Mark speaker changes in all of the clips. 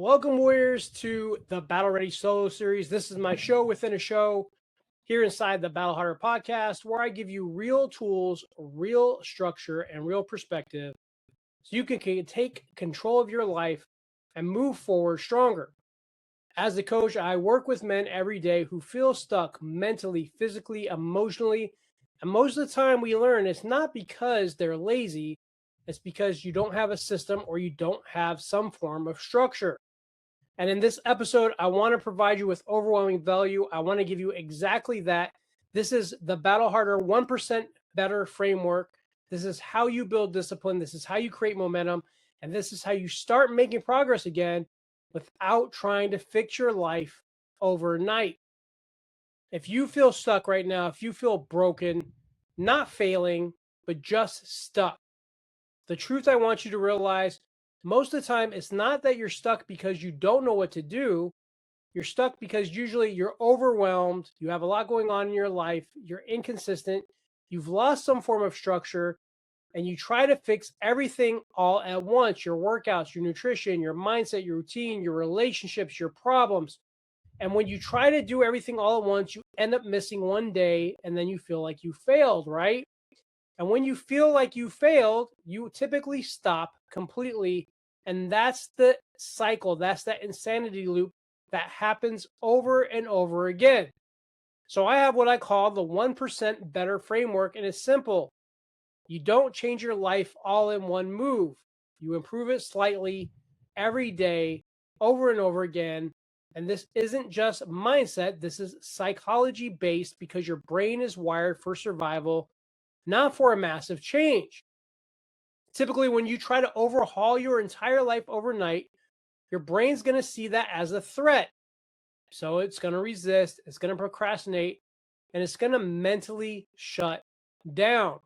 Speaker 1: Welcome, Warriors, to the Battle Ready Solo Series. This is my show within a show here inside the Battle Harder podcast, where I give you real tools, real structure, and real perspective so you can take control of your life and move forward stronger. As a coach, I work with men every day who feel stuck mentally, physically, emotionally. And most of the time, we learn it's not because they're lazy, it's because you don't have a system or you don't have some form of structure. And in this episode, I want to provide you with overwhelming value. I want to give you exactly that. This is the Battle Harder 1% Better framework. This is how you build discipline. This is how you create momentum. And this is how you start making progress again without trying to fix your life overnight. If you feel stuck right now, if you feel broken, not failing, but just stuck, the truth I want you to realize most of the time, it's not that you're stuck because you don't know what to do. You're stuck because usually you're overwhelmed. You have a lot going on in your life. You're inconsistent. You've lost some form of structure and you try to fix everything all at once: your workouts, your nutrition, your mindset, your routine, your relationships, your problems. And when you try to do everything all at once, you end up missing one day and then you feel like you failed, right? And when you feel like you failed, you typically stop completely. And that's the cycle, that's that insanity loop that happens over and over again. So I have what I call the 1% better framework, and it's simple. You don't change your life all in one move. You improve it slightly every day, over and over again. And this isn't just mindset, this is psychology based because your brain is wired for survival, not for a massive change. Typically, when you try to overhaul your entire life overnight, your brain's going to see that as a threat. So it's going to resist, it's going to procrastinate, and it's going to mentally shut down.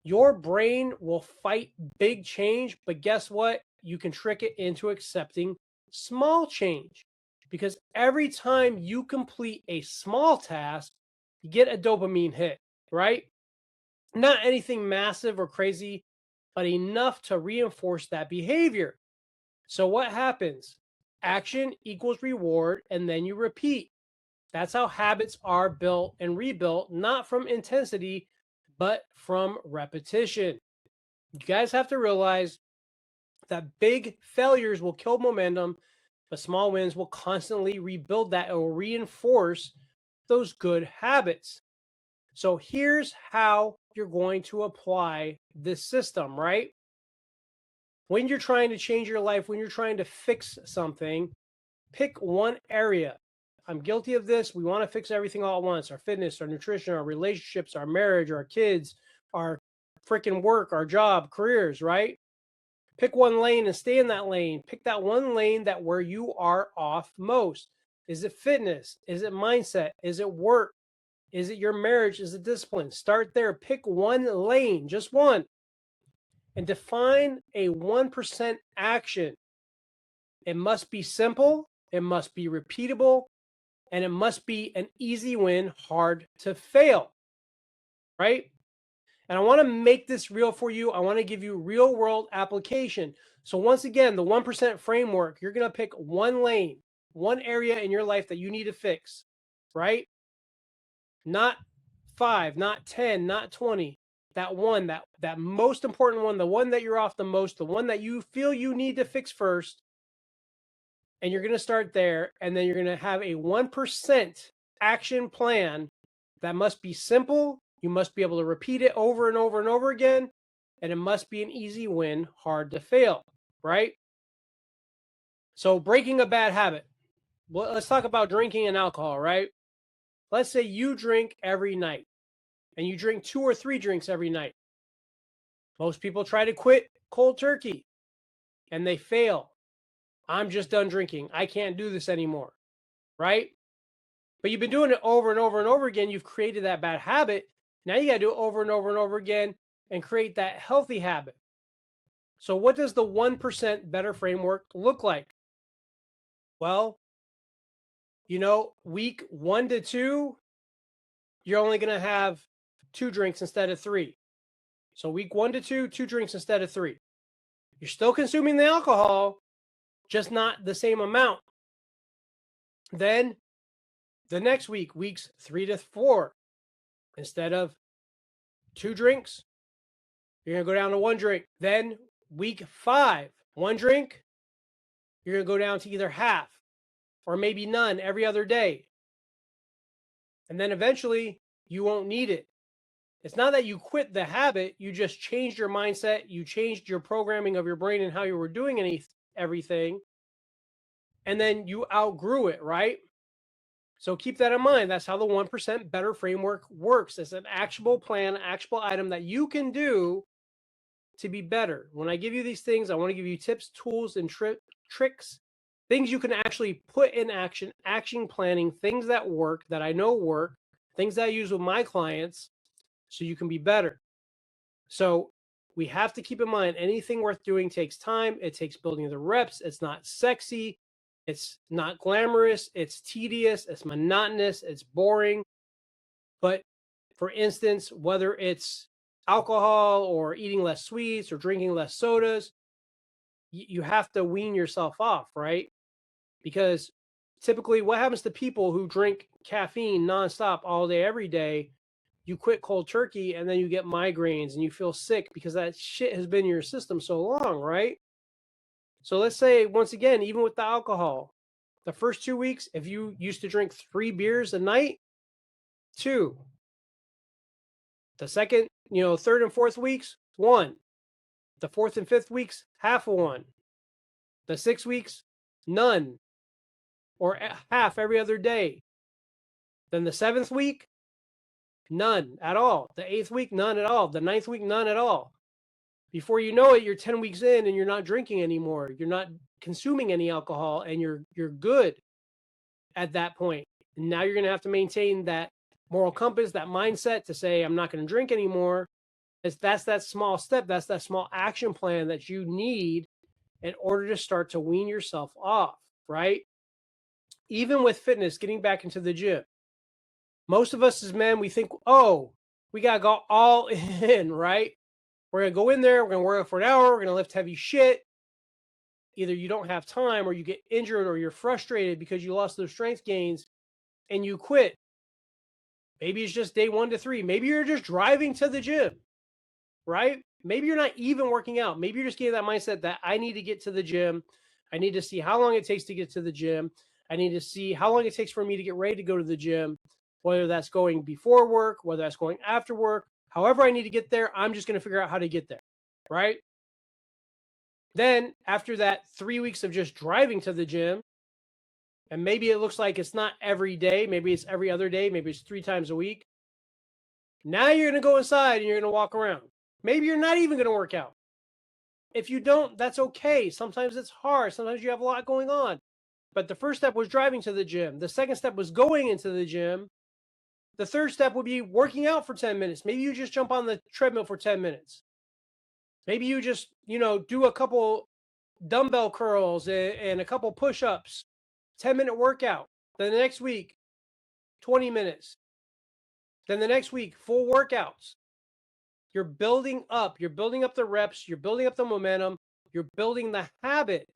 Speaker 1: Your brain will fight big change, but guess what? You can trick it into accepting small change. Because every time you complete a small task, you get a dopamine hit, right? Not anything massive or crazy, but enough to reinforce that behavior. So what happens? Action equals reward, and then you repeat. That's how habits are built and rebuilt, not from intensity, but from repetition. You guys have to realize that big failures will kill momentum, but small wins will constantly rebuild that or reinforce those good habits. So here's how you're going to apply this system, right? When you're trying to change your life, when you're trying to fix something, pick one area. I'm guilty of this. We want to fix everything all at once: our fitness, our nutrition, our relationships, our marriage, our kids, our freaking work, our job, careers, right? Pick one lane and stay in that lane. Pick that one lane that where you are off most. Is it fitness? Is it mindset? Is it work? Is it your marriage? Is it discipline? Start there. Pick one lane, just one, and define a 1% action. It must be simple, it must be repeatable, and it must be an easy win, hard to fail, right? And I want to make this real for you. I want to give you real world application. So once again, the 1% framework, you're going to pick one lane, one area in your life that you need to fix, right? Not 5, not 10, not 20. That one, that most important one, the one that you're off the most, the one that you feel you need to fix first. And you're going to start there, and then you're going to have a 1% action plan that must be simple. You must be able to repeat it over and over and over again, and it must be an easy win, hard to fail, right? So breaking a bad habit. Well, let's talk about drinking and alcohol, right? Let's say you drink every night, and you drink 2 or 3 drinks every night. Most people try to quit cold turkey, and they fail. I'm just done drinking. I can't do this anymore, right? But you've been doing it over and over and over again. You've created that bad habit. Now you got to do it over and over and over again and create that healthy habit. So what does the 1% better framework look like? Well, week 1 to 2, you're only going to have 2 drinks instead of 3. So week 1 to 2, 2 drinks instead of 3. You're still consuming the alcohol, just not the same amount. Then the next week, weeks 3 to 4, instead of 2 drinks, you're going to go down to 1 drink. Then week 5, 1 drink, you're going to go down to either half or maybe none every other day. And then eventually you won't need it. It's not that you quit the habit, you just changed your mindset, you changed your programming of your brain and how you were doing everything, and then you outgrew it, right? So keep that in mind. That's how the 1% Better framework works. It's an actionable plan, actionable item that you can do to be better. When I give you these things, I want to give you tips, tools, and tricks, things you can actually put in action, action planning, things that work, that I know work, things that I use with my clients, so you can be better. So we have to keep in mind, anything worth doing takes time. It takes building the reps. It's not sexy. It's not glamorous. It's tedious. It's monotonous. It's boring. But for instance, whether it's alcohol or eating less sweets or drinking less sodas, you have to wean yourself off, right? Because typically what happens to people who drink caffeine nonstop all day, every day, you quit cold turkey and then you get migraines and you feel sick because that shit has been in your system so long, right? So let's say, once again, even with the alcohol, the first 2 weeks, if you used to drink 3 beers a night, 2. The second, third and fourth weeks, 1. The fourth and fifth weeks, half of 1. The 6 weeks, none, or half every other day. Then the 7th week, none at all. The 8th week, none at all. The 9th week, none at all. Before you know it, you're 10 weeks in and you're not drinking anymore. You're not consuming any alcohol, and you're good at that point. And now you're going to have to maintain that moral compass, that mindset to say, I'm not going to drink anymore. That's that small step. That's that small action plan that you need in order to start to wean yourself off, right? Even with fitness, getting back into the gym. Most of us as men, we think, oh, we got to go all in, right? We're going to go in there, we're going to work out for an hour, we're going to lift heavy shit. Either you don't have time, or you get injured, or you're frustrated because you lost those strength gains and you quit. Maybe it's just day 1 to 3. Maybe you're just driving to the gym, right? Maybe you're not even working out. Maybe you're just getting that mindset that I need to get to the gym. I need to see how long it takes to get to the gym. I need to see how long it takes for me to get ready to go to the gym, whether that's going before work, whether that's going after work. However I need to get there, I'm just going to figure out how to get there, right? Then after that 3 weeks of just driving to the gym, and maybe it looks like it's not every day, maybe it's every other day, maybe it's 3 times a week. Now you're going to go inside and you're going to walk around. Maybe you're not even going to work out. If you don't, that's okay. Sometimes it's hard. Sometimes you have a lot going on. But the first step was driving to the gym. The second step was going into the gym. The third step would be working out for 10 minutes. Maybe you just jump on the treadmill for 10 minutes. Maybe you just, do a couple dumbbell curls and a couple push-ups, 10-minute workout. Then the next week, 20 minutes. Then the next week, full workouts. You're building up the reps, you're building up the momentum, you're building the habit.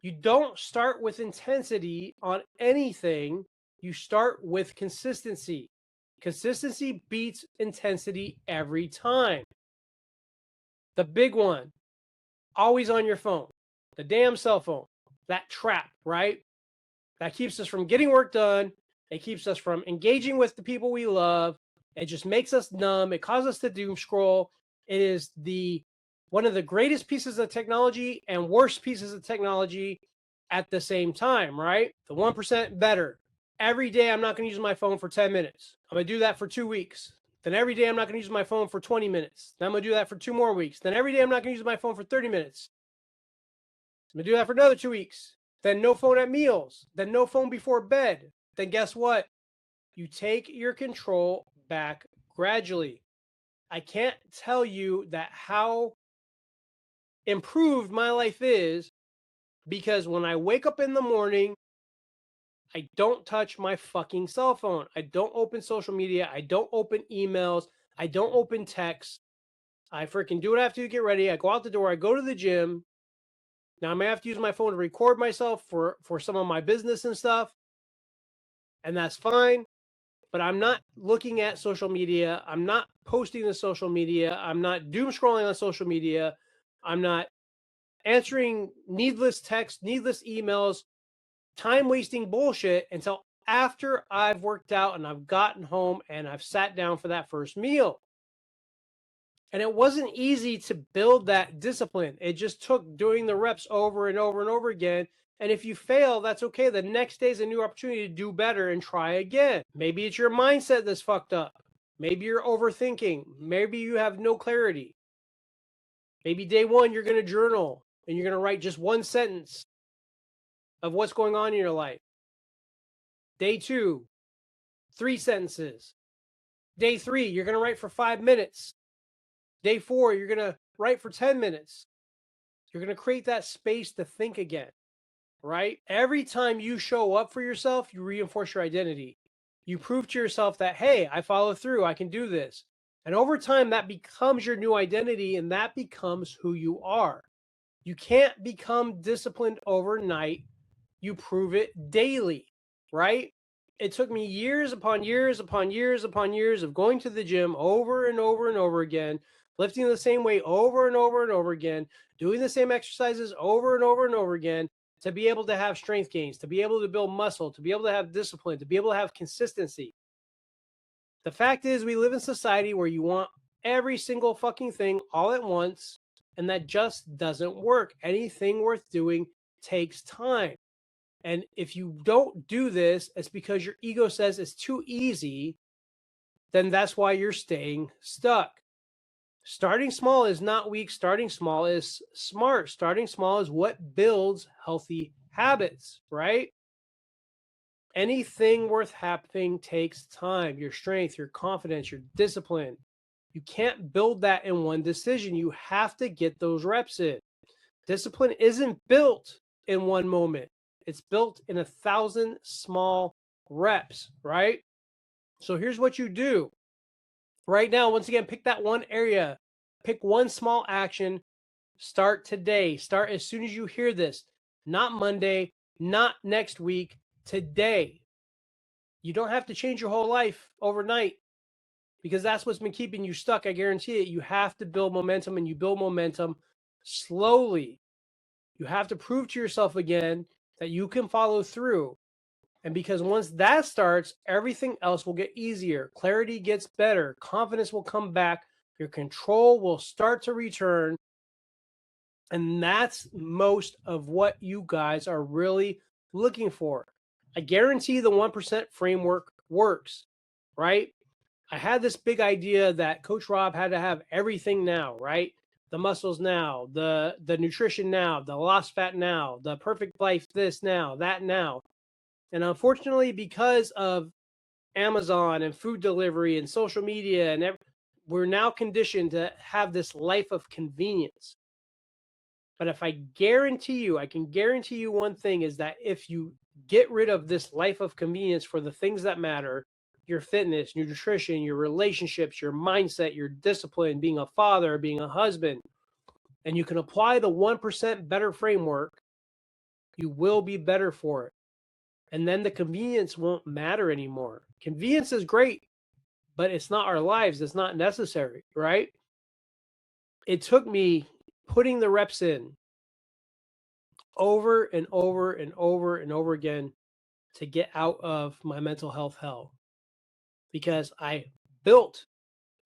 Speaker 1: You don't start with intensity on anything. You start with consistency. Consistency beats intensity every time. The big one, always on your phone, the damn cell phone, that trap, right? That keeps us from getting work done. It keeps us from engaging with the people we love. It just makes us numb. It causes us to doom scroll. It is one of the greatest pieces of technology and worst pieces of technology at the same time, right? The 1% better. Every day I'm not going to use my phone for 10 minutes. I'm going to do that for 2 weeks. Then every day I'm not going to use my phone for 20 minutes. Then I'm going to do that for 2 more weeks. Then every day I'm not going to use my phone for 30 minutes. I'm going to do that for another 2 weeks. Then no phone at meals. Then no phone before bed. Then guess what? You take your control back gradually. I can't tell you that how improved my life is, because when I wake up in the morning, I don't touch my fucking cell phone. I don't open social media. I don't open emails. I don't open texts. I freaking do what I have to get ready. I go out the door. I go to the gym. Now I may have to use my phone to record myself for some of my business and stuff, and that's fine. But I'm not looking at social media. I'm not posting to social media. I'm not doom scrolling on social media. I'm not answering needless texts, needless emails, time wasting bullshit until after I've worked out and I've gotten home and I've sat down for that first meal. And it wasn't easy to build that discipline. It just took doing the reps over and over and over again. And if you fail, that's okay. The next day is a new opportunity to do better and try again. Maybe it's your mindset that's fucked up. Maybe you're overthinking. Maybe you have no clarity. Maybe day one, you're going to journal and you're going to write just one sentence of what's going on in your life. Day two, 3 sentences. Day 3, you're going to write for 5 minutes. Day 4, you're going to write for 10 minutes. You're going to create that space to think again, right? Every time you show up for yourself, you reinforce your identity. You prove to yourself that, hey, I follow through, I can do this. And over time, that becomes your new identity and that becomes who you are. You can't become disciplined overnight. You prove it daily, right? It took me years upon years upon years upon years of going to the gym over and over and over again, lifting the same weight over and over and over again, doing the same exercises over and over and over again to be able to have strength gains, to be able to build muscle, to be able to have discipline, to be able to have consistency. The fact is, we live in society where you want every single fucking thing all at once, and that just doesn't work. Anything worth doing takes time. And if you don't do this, it's because your ego says it's too easy, then that's why you're staying stuck. Starting small is not weak. Starting small is smart. Starting small is what builds healthy habits, right? Anything worth having takes time. Your strength, your confidence, your discipline. You can't build that in one decision. You have to get those reps in. Discipline isn't built in one moment. It's built in 1,000 small reps, right? So here's what you do. Right now, once again, pick that one area. Pick one small action. Start today. Start as soon as you hear this. Not Monday, not next week, today. You don't have to change your whole life overnight because that's what's been keeping you stuck. I guarantee it. You have to build momentum, and you build momentum slowly. You have to prove to yourself again that you can follow through. And because once that starts, everything else will get easier. Clarity gets better. Confidence will come back. Your control will start to return. And that's most of what you guys are really looking for. I guarantee the 1% framework works, right? I had this big idea that Coach Rob had to have everything now, right? The muscles now, the nutrition now, the lost fat now, the perfect life this now, that now. And unfortunately, because of Amazon and food delivery and social media, and we're now conditioned to have this life of convenience. But if I can guarantee you one thing is that if you get rid of this life of convenience for the things that matter, your fitness, your nutrition, your relationships, your mindset, your discipline, being a father, being a husband, and you can apply the 1% better framework, you will be better for it. And then the convenience won't matter anymore. Convenience is great, but it's not our lives. It's not necessary, right? It took me putting the reps in over and over and over and over again to get out of my mental health hell, because I built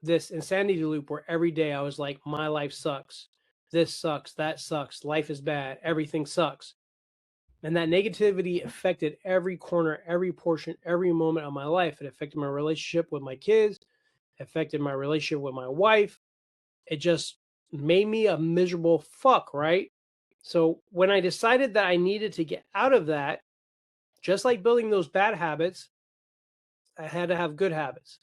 Speaker 1: this insanity loop where every day I was like, my life sucks. This sucks. That sucks. Life is bad. Everything sucks. And that negativity affected every corner, every portion, every moment of my life. It affected my relationship with my kids. It affected my relationship with my wife. It just made me a miserable fuck, right? So when I decided that I needed to get out of that, just like building those bad habits, I had to have good habits.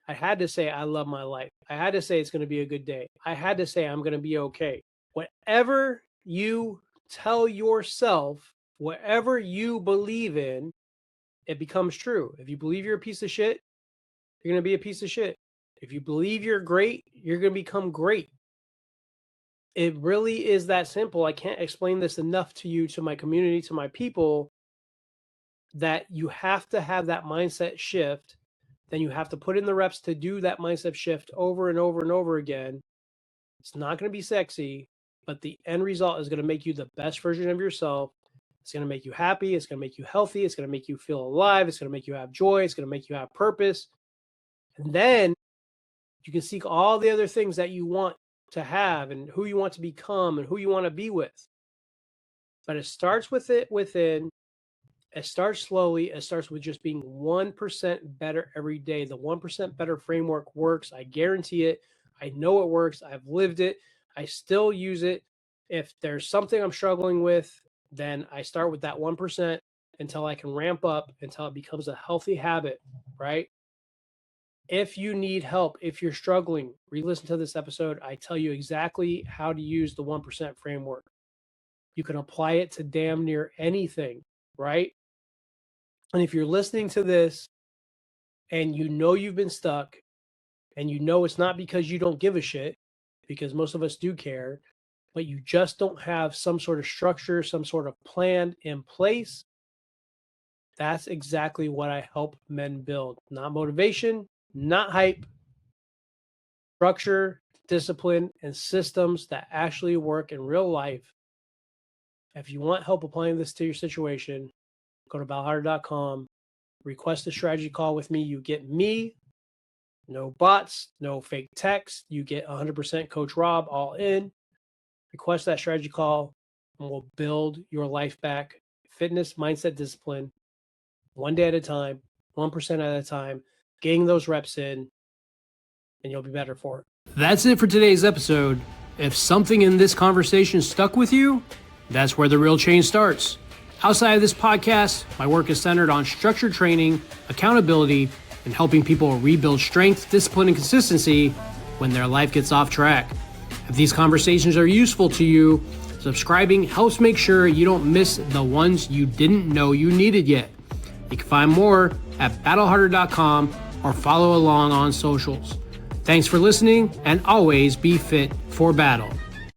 Speaker 1: I had to say, I love my life. I had to say, it's going to be a good day. I had to say, I'm going to be okay. Whatever you tell yourself, whatever you believe in, it becomes true. If you believe you're a piece of shit, you're going to be a piece of shit. If you believe you're great, you're going to become great. It really is that simple. I can't explain this enough to you, to my community, to my people, that you have to have that mindset shift. Then you have to put in the reps to do that mindset shift over and over and over again. It's not going to be sexy, but the end result is going to make you the best version of yourself. It's going to make you happy. It's going to make you healthy. It's going to make you feel alive. It's going to make you have joy. It's going to make you have purpose. And then you can seek all the other things that you want to have and who you want to become and who you want to be with. But it starts with it within. It starts slowly. It starts with just being 1% better every day. The 1% better framework works. I guarantee it. I know it works. I've lived it. I still use it. If there's something I'm struggling with, then I start with that 1% until I can ramp up, until it becomes a healthy habit, right? If you need help, if you're struggling, re-listen to this episode. I tell you exactly how to use the 1% framework. You can apply it to damn near anything, right? And if you're listening to this and you know you've been stuck and you know it's not because you don't give a shit, because most of us do care, but you just don't have some sort of structure, some sort of plan in place, that's exactly what I help men build. Not motivation, not hype, structure, discipline, and systems that actually work in real life. If you want help applying this to your situation, go to battleharder.com, request a strategy call with me. You get me, no bots, no fake text. You get 100% Coach Rob all in. Request that strategy call, and we'll build your life back. Fitness, mindset, discipline, one day at a time, 1% at a time, getting those reps in, and you'll be better for it. That's it for today's episode. If something in this conversation stuck with you, that's where the real change starts. Outside of this podcast, my work is centered on structured training, accountability, and helping people rebuild strength, discipline, and consistency when their life gets off track. If these conversations are useful to you, subscribing helps make sure you don't miss the ones you didn't know you needed yet. You can find more at battleharder.com or follow along on socials. Thanks for listening, and always be fit for battle.